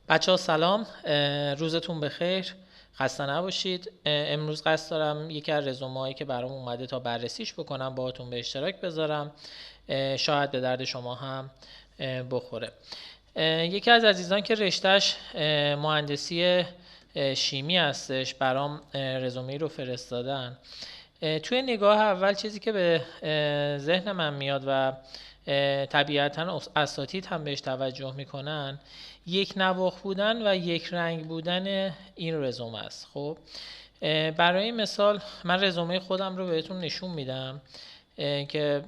بچه ها سلام، روزتون بخیر، خسته نباشید. امروز قصد دارم یکی از رزومه هایی که برام اومده تا بررسیش بکنم باهاتون به اشتراک بذارم. شاید به درد شما هم بخوره. یکی از عزیزان که رشتهش مهندسی شیمی هستش برام رزومه رو فرستادن. توی نگاه اول چیزی که به ذهن من میاد و طبیعتاً اساتید هم بهش توجه میکنن یک نواخت بودن و یک رنگ بودن این رزومه است. خب برای مثال من رزومه خودم رو بهتون نشون میدم که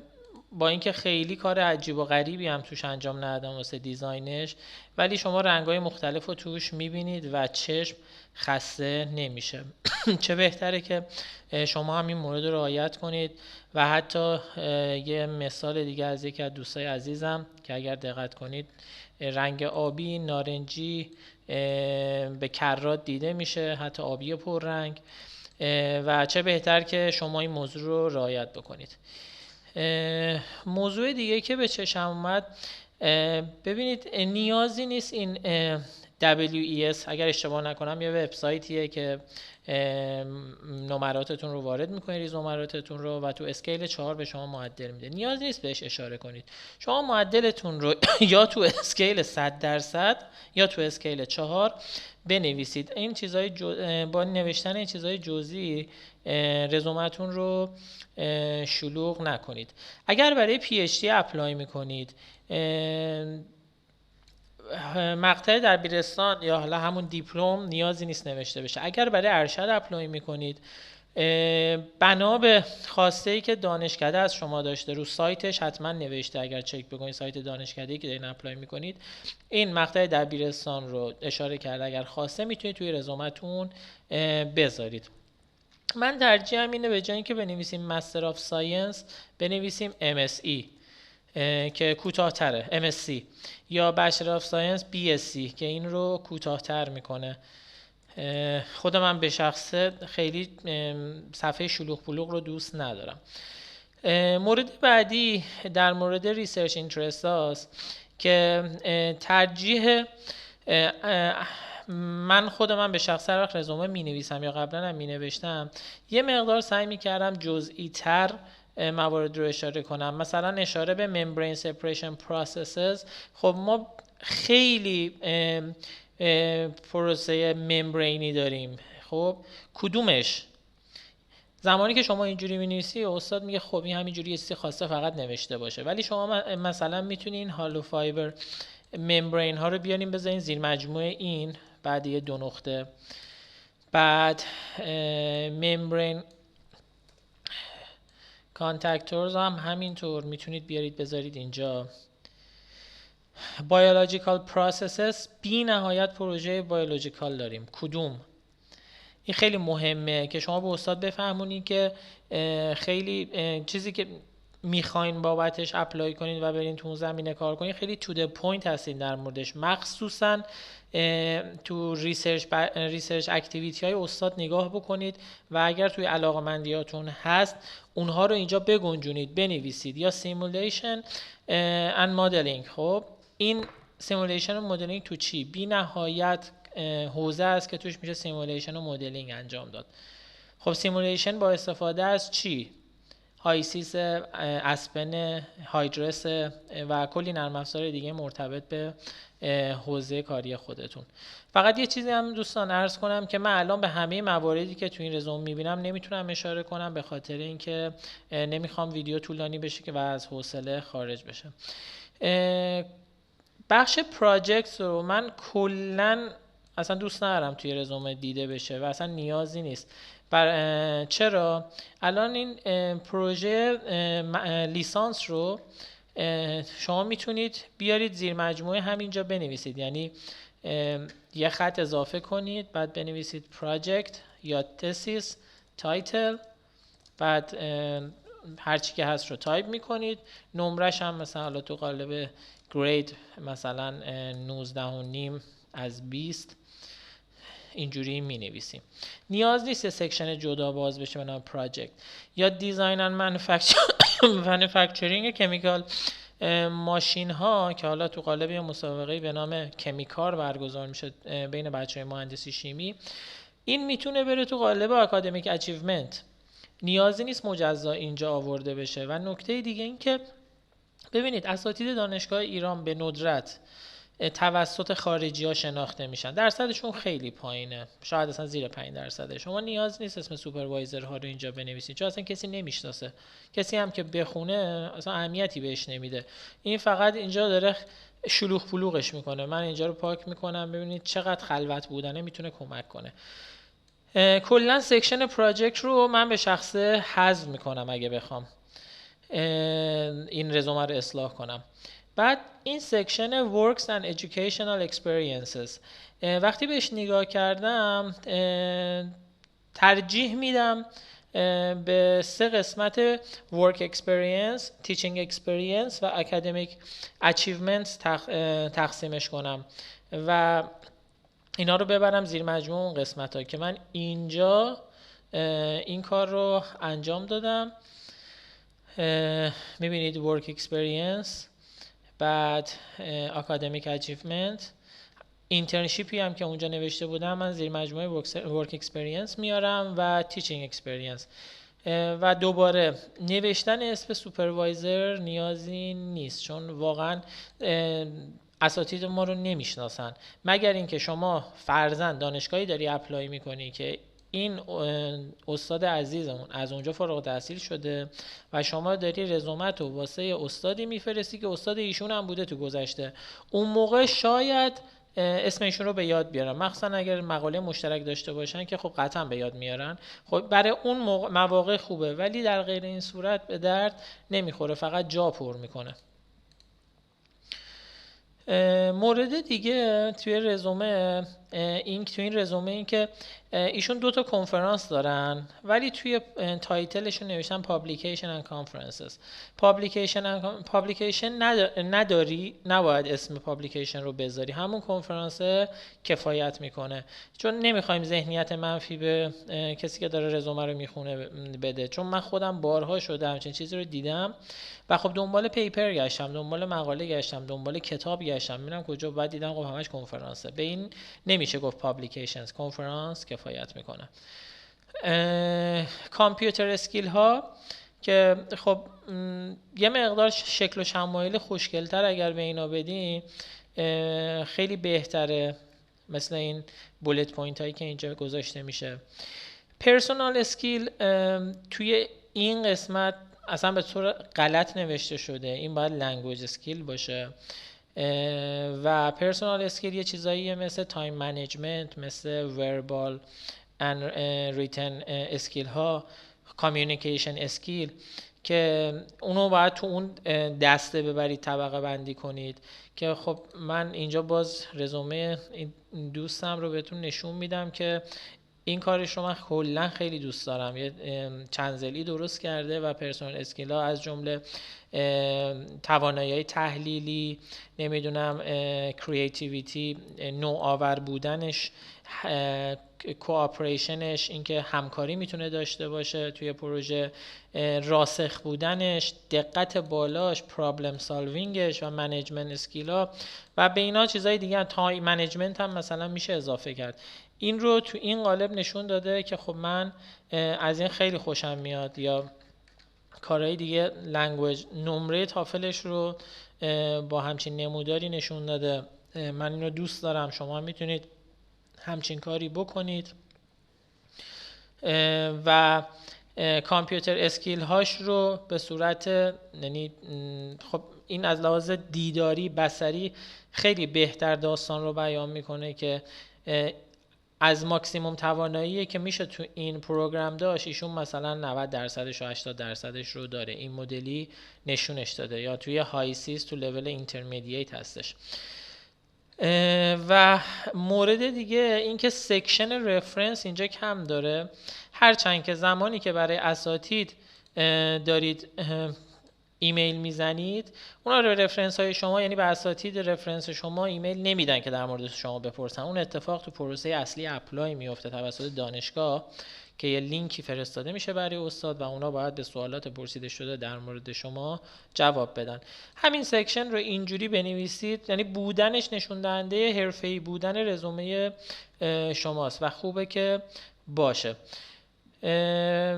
با اینکه خیلی کار عجیب و غریبی هم توش انجام ندادم واسه دیزاینش، ولی شما رنگ‌های مختلف رو توش میبینید و چشم خسته نمیشه. چه بهتره که شما هم این مورد رو رعایت کنید. و حتی یه مثال دیگه از یکی از دوستای عزیزم که اگر دقت کنید رنگ آبی نارنجی به کرات دیده میشه، حتی آبی پررنگ. و چه بهتر که شما این موضوع رو رعایت بکنید. موضوع دیگه که به چشم اومد، ببینید نیازی نیست این WES، اگر اشتباه نکنم یه وبسایتیه که نمراتتون رو وارد میکنید، ریز نمراتتون رو، و تو اسکیل 4 به شما معدل میده. نیاز نیست بهش اشاره کنید. شما معدلتون رو یا تو اسکیل 100% یا تو اسکیل 4 بنویسید. این چیزای با نوشتن این چیزای جزئی رزومتون رو شلوغ نکنید. اگر برای پی اچ دی اپلای میکنید، مقطع دبیرستان یا حالا همون دیپلم نیازی نیست نوشته بشه. اگر برای ارشد اپلای میکنید، بنا به خواسته‌ای که دانشکده از شما داشته رو سایتش حتما نوشته. اگر چک بکنید سایت دانشکده‌ای که دارین اپلای میکنید این مقطع دبیرستان رو اشاره کرده. اگر خواسته میتونید توی رزومتون بذارید. من ترجیحم اینه به جای اینکه بنویسیم مستر آف ساینس بنویسیم MSc که کوتاه‌تره، MSc، یا بچلر آف ساینس BSc که این رو کوتاه‌تر میکنه. خود من به شخصه خیلی صفحه شلوغ پلوغ رو دوست ندارم. مورد بعدی در مورد ریسرچ اینترست هاست که ترجیح من به شخص هر وقت رزومه می نویسم یا قبلا هم می نوشتم یه مقدار سعی می کردم جزئی تر موارد رو اشاره کنم. مثلا اشاره به membrane separation processes. خب ما خیلی پروسه ممبرینی داریم. خب کدومش؟ زمانی که شما اینجوری می‌نویسی استاد میگه خب این همینجوری چیزی خواسته فقط نوشته باشه، ولی شما مثلا میتونین هالو فایبر ممبرین ها رو بیارین بذارین زیر مجموعه این، بعد یه 2 نقطه، بعد ممبرین کانتکتورز هم همینطور میتونید بیارید بذارید اینجا. بایولوژیکال پروسسز، بی نهایت پروژه بایولوژیکال داریم. کدوم؟ این خیلی مهمه که شما به استاد بفهمونید که خیلی چیزی که میخواین بابتش اپلای کنید و برین تو اون زمینه کار کنید خیلی تو د پوینت هستین در موردش. مخصوصا تو ریسرچ اکتیویتی های استاد نگاه بکنید و اگر توی علاقمندیاتون هست اونها رو اینجا بگنجونید، بنویسید. یا سیمولیشن اند مدلینگ. خب این سیمولیشن و مدلینگ تو چی؟ بی نهایت حوزه است که توش میشه سیمولیشن و مدلینگ انجام داد. خب سیمولیشن با استفاده از چی؟ هایسیس، اسپن، هایدرس و کلی نرم افزار دیگه مرتبط به حوزه کاری خودتون. فقط یه چیزی هم دوستان عرض کنم که من الان به همه مواردی که تو این رزومه میبینم نمیتونم اشاره کنم به خاطر اینکه نمیخوام ویدیو طولانی بشه که و از حوصله خارج بشه. بخش پراجکت رو من کلاً اصلا دوست ندارم توی رزومه دیده بشه و اصلا نیازی نیست. چرا؟ الان این پروژه لیسانس رو شما میتونید بیارید زیر مجموعه همینجا بنویسید. یعنی یه خط اضافه کنید، بعد بنویسید پراجکت یا تسیس تایتل، بعد هرچی که هست رو تایپ میکنید. نمرش هم مثلا حالا تو قالب گرید مثلا 19.5 از 20 اینجوری می نویسیم. نیاز نیست سکشن جدا باز بشه به نام پراجکت. یا دیزاین اند مانیفکتچرینگ کمیکال ماشین ها که حالا تو قالب یه مسابقه به نام کمیکار برگزار میشه بین بچهای مهندسی شیمی، این میتونه بره تو قالب اکادمیک اچیومنت، نیازی نیست مجزا اینجا آورده بشه. و نکته دیگه این که ببینید اساتید دانشگاه ایران به ندرت توسط خارجی ها شناخته میشن، درصدشون خیلی پایینه، شاید اصلا زیر 5%. شما نیاز نیست اسم سوپروایزر ها رو اینجا بنویسید چون اصلا کسی نمیشناسه، کسی هم که بخونه اصلا اهمیتی بهش نمیده. این فقط اینجا داره شلوغ پلوغش میکنه. من اینجا رو پاک میکنم، ببینید چقدر خلوت بودنه میتونه کمک کنه. کلا سکشن پراجکت رو من به شخصه حذف میکنم اگه بخوام این رزومه رو اصلاح کنم. بعد این سکشن Works and Educational Experiences وقتی بهش نگاه کردم ترجیح میدم به 3 قسمت Work Experience, Teaching Experience و Academic Achievements تقسیمش کنم و اینا رو ببرم زیر مجموع اون قسمت ها که من اینجا این کار رو انجام دادم. میبینید Work Experience، بعد Academic Achievement، اینترنشیپی هم که اونجا نوشته بودم من زیر مجموعه Work Experience میارم و Teaching Experience. و دوباره نوشتن اسم سوپروایزر نیازی نیست چون واقعا اساتید ما رو نمیشناسن، مگر اینکه شما فرضاً دانشگاهی داری اپلای میکنی که این استاد عزیزمون از اونجا فارغ التحصیل شده و شما داری رزومت رو واسه استادی میفرستی که استاد ایشون هم بوده تو گذشته، اون موقع شاید اسم ایشون رو به یاد بیارن، مخصوصا اگر مقاله مشترک داشته باشن که خب قطعا به یاد میارن. خب برای اون مواقع خوبه، ولی در غیر این صورت به درد نمیخوره، فقط جا پر میکنه. مورد دیگه توی رزومه این رزومه این که ایشون 2 تا کنفرانس دارن ولی توی تایتلشون نوشتن Publication and Conferences. Publication نداری، نباید اسم Publication رو بذاری، همون کنفرانس کفایت میکنه، چون نمیخوایم ذهنیت منفی به کسی که داره رزومه رو میخونه بده. چون من خودم بارها شده همچین چیزی رو دیدم و خب دنبال پیپر گشتم، دنبال مقاله گشتم، دنبال کتاب گشتم، میرم کجا، بعد دیدم خب همش کنفرانسه. به این نمیشه گفت پابلیکیشنز، کنفرانس کفایت میکنه. کامپیوتر اسکیل ها که خب یه مقدار شکل و شمایل خوشگل‌تر اگر به اینا بدیم خیلی بهتره، مثل این بولت پوینت هایی که اینجا گذاشته میشه. پرسونال اسکیل توی این قسمت اصلا به طور غلط نوشته شده، این باید لنگویج اسکیل باشه و پرسونال اسکیل یه چیزایی مثل تایم منیجمنت، مثل وربال and written اسکیل ها، کامیونیکیشن اسکیل که اونو باید تو اون دسته ببرید، طبقه بندی کنید. که خب من اینجا باز رزومه این دوستم رو بهتون نشون میدم که این کارش رو من کلا خیلی دوست دارم. یه چنزلی درست کرده و پرسونال اسکیل ها از جمله توانایی تحلیلی، نمیدونم کریتیویتی، نوآور بودنش، کوآپریشنش، اینکه همکاری میتونه داشته باشه توی پروژه، راسخ بودنش، دقت بالاش، پرابلم سالوینگش و منیجمنت اسکیلا و به اینا چیزای دیگه. تایم منیجمنت هم مثلا میشه اضافه کرد. این رو تو این قالب نشون داده که خب من از این خیلی خوشم میاد. یا کارهای دیگه، لنگویج، نمره تافلش رو با همچین نموداری نشون داده. من این رو دوست دارم، شما میتونید همچین کاری بکنید. و کامپیوتر اسکیل هاش رو به صورت، یعنی خب این از لحاظ دیداری بصری خیلی بهتر داستان رو بیان میکنه که از ماکسیموم توانایی که میشه تو این پروگرام داشت، ایشون مثلا 90% و 80% رو داره. این مدلی نشونش داده. یا توی های سیز تو لول اینترمدییت هستش. و مورد دیگه این که سکشن رفرنس اینجا کم داره، هرچند که زمانی که برای اساتید دارید ایمیل میزنید، اونا رو رفرنس های شما، یعنی به اساتید رفرنس شما ایمیل نمیدن که در مورد شما بپرسن. اون اتفاق تو پروسه اصلی اپلای میفته توسط دانشگاه که یه لینکی فرستاده میشه برای استاد و اونا باید به سوالات پرسیده شده در مورد شما جواب بدن. همین سکشن رو اینجوری بنویسید، یعنی بودنش نشون دهنده حرفه‌ای بودن رزومه شماست و خوبه که باشه.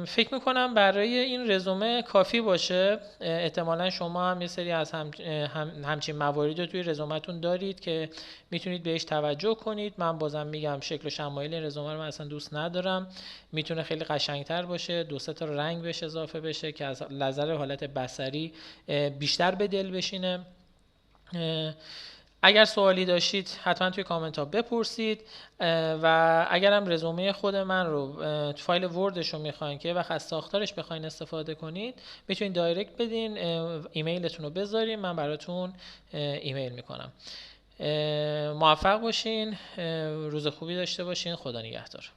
فکر میکنم برای این رزومه کافی باشه. احتمالا شما هم یه سری از همچین مواردی رو توی رزومتون دارید که میتونید بهش توجه کنید. من بازم میگم شکل و شمایل این رزومه رو من اصلا دوست ندارم، میتونه خیلی قشنگتر باشه، 2-3 تا رنگ بهش اضافه بشه که از نظر حالت بصری بیشتر به دل بشینه. اگر سوالی داشتید حتما توی کامنت ها بپرسید و اگر هم رزومه خود من رو فایل وردش رو میخواین که وقت از ساختارش بخواین استفاده کنید میتونید دایرکت بدین، ایمیلتون رو بذارین، من براتون ایمیل میکنم. موفق باشین، روز خوبی داشته باشین، خدا نگهدار.